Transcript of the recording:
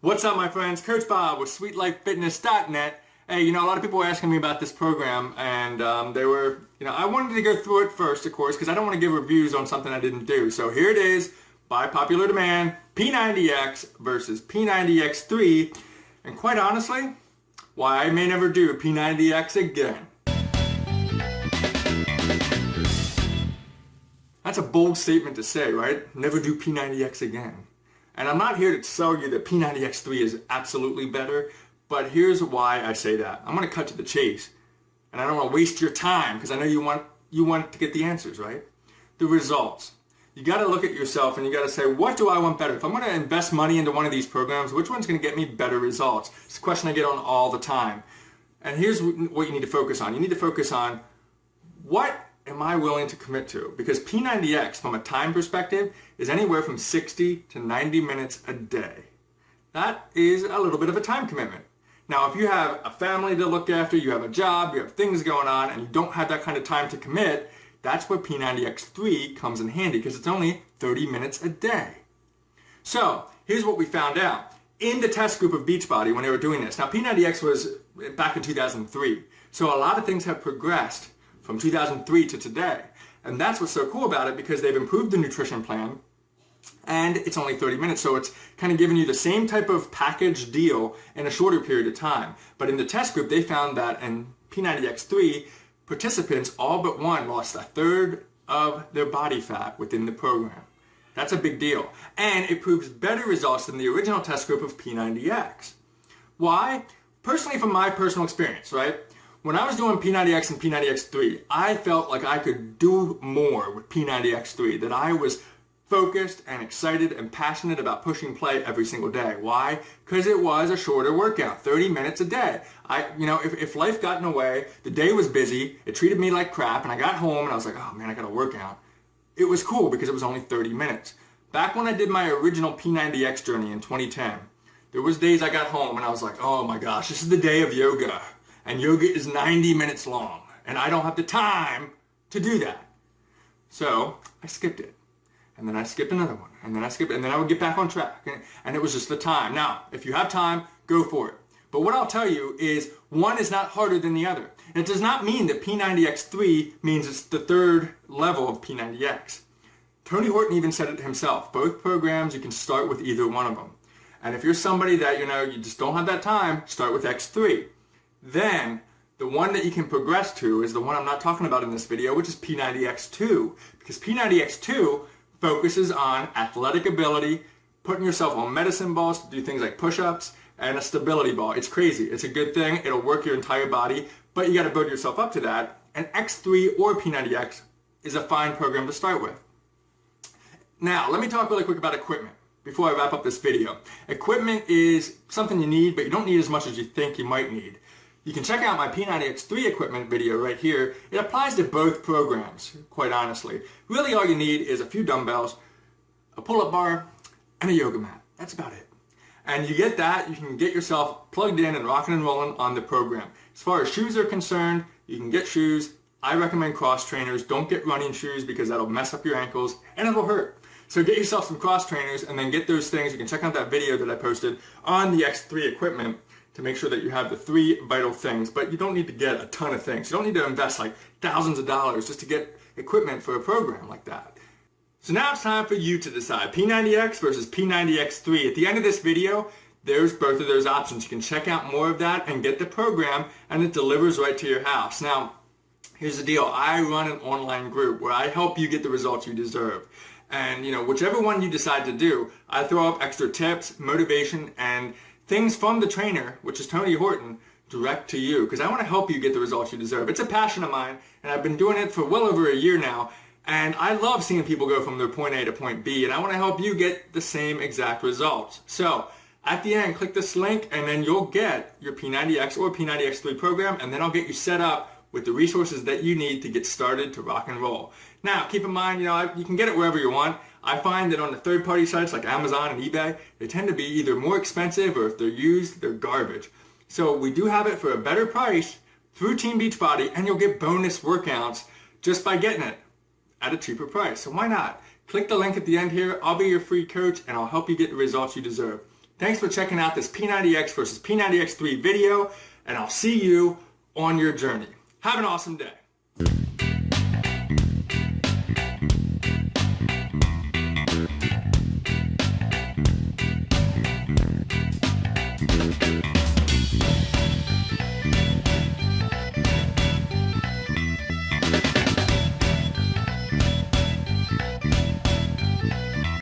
What's up, my friends? Coach Bob with SweetLifeFitness.net. Hey, a lot of people were asking me about this program, and I wanted to go through it first, of course, because I don't want to give reviews on something I didn't do. So here it is, by popular demand, P90X versus P90X3, and quite honestly, why I may never do P90X again. That's a bold statement to say, right? Never do P90X again. And I'm not here to tell you that P90X3 is absolutely better, but here's why I say that. I'm going to cut to the chase, and I don't want to waste your time because I know you want to get the answers, right? The results. You got to look at yourself and you got to say, what do I want better? If I'm going to invest money into one of these programs, which one's going to get me better results? It's a question I get on all the time. And here's what you need to focus on. You need to focus on what am I willing to commit to? Because P90X, from a time perspective, is anywhere from 60 to 90 minutes a day. That is a little bit of a time commitment. Now, if you have a family to look after, you have a job, you have things going on, and you don't have that kind of time to commit, that's where P90X3 comes in handy, because it's only 30 minutes a day. So, here's what we found out. In the test group of Beachbody, when they were doing this, now P90X was back in 2003, so a lot of things have progressed from 2003 to today. And that's what's so cool about it, because they've improved the nutrition plan and it's only 30 minutes. So it's kind of giving you the same type of package deal in a shorter period of time. But in the test group, they found that in P90X3, participants, all but one, lost a third of their body fat within the program. That's a big deal. And it proves better results than the original test group of P90X. Why? Personally, from my personal experience, right? When I was doing P90X and P90X3, I felt like I could do more with P90X3, that I was focused and excited and passionate about pushing play every single day. Why? Because it was a shorter workout, 30 minutes a day. If life got in the way, the day was busy, it treated me like crap, and I got home and I was like, oh man, I gotta work out. It was cool because it was only 30 minutes. Back when I did my original P90X journey in 2010, there was days I got home and I was like, oh my gosh, this is the day of yoga. And yoga is 90 minutes long, and I don't have the time to do that. So I skipped it, and then I skipped another one, and then I skipped it, and then I would get back on track, and it was just the time. Now, if you have time, go for it. But what I'll tell you is one is not harder than the other. And it does not mean that P90X3 means it's the third level of P90X. Tony Horton even said it himself. Both programs, you can start with either one of them. And if you're somebody that, you just don't have that time, start with X3. Then, the one that you can progress to is the one I'm not talking about in this video, which is P90X2. Because P90X2 focuses on athletic ability, putting yourself on medicine balls to do things like push-ups, and a stability ball. It's crazy. It's a good thing. It'll work your entire body, but you got to build yourself up to that. And X3 or P90X is a fine program to start with. Now, let me talk really quick about equipment before I wrap up this video. Equipment is something you need, but you don't need as much as you think you might need. You can check out my P90X3 equipment video right here. It applies to both programs, quite honestly. Really all you need is a few dumbbells, a pull-up bar, and a yoga mat. That's about it. And you get that, you can get yourself plugged in and rocking and rolling on the program. As far as shoes are concerned, you can get shoes. I recommend cross trainers. Don't get running shoes because that'll mess up your ankles and it'll hurt. So get yourself some cross trainers and then get those things. You can check out that video that I posted on the X3 equipment to make sure that you have the three vital things, but you don't need to get a ton of things. You don't need to invest like thousands of dollars just to get equipment for a program like that. So now it's time for you to decide P90X versus P90X3. At the end of this video, there's both of those options. You can check out more of that and get the program, and it delivers right to your house. Now, here's the deal. I run an online group where I help you get the results you deserve. And whichever one you decide to do, I throw up extra tips, motivation, and things from the trainer, which is Tony Horton, direct to you, because I want to help you get the results you deserve. It's a passion of mine, and I've been doing it for well over a year now, and I love seeing people go from their point A to point B, and I want to help you get the same exact results. So, at the end, click this link, and then you'll get your P90X or P90X3 program, and then I'll get you set up with the resources that you need to get started to rock and roll. Now, keep in mind, you can get it wherever you want. I find that on the third-party sites like Amazon and eBay, they tend to be either more expensive or if they're used, they're garbage. So we do have it for a better price through Team Beachbody, and you'll get bonus workouts just by getting it at a cheaper price. So why not? Click the link at the end here. I'll be your free coach, and I'll help you get the results you deserve. Thanks for checking out this P90X versus P90X3 video, and I'll see you on your journey. Have an awesome day.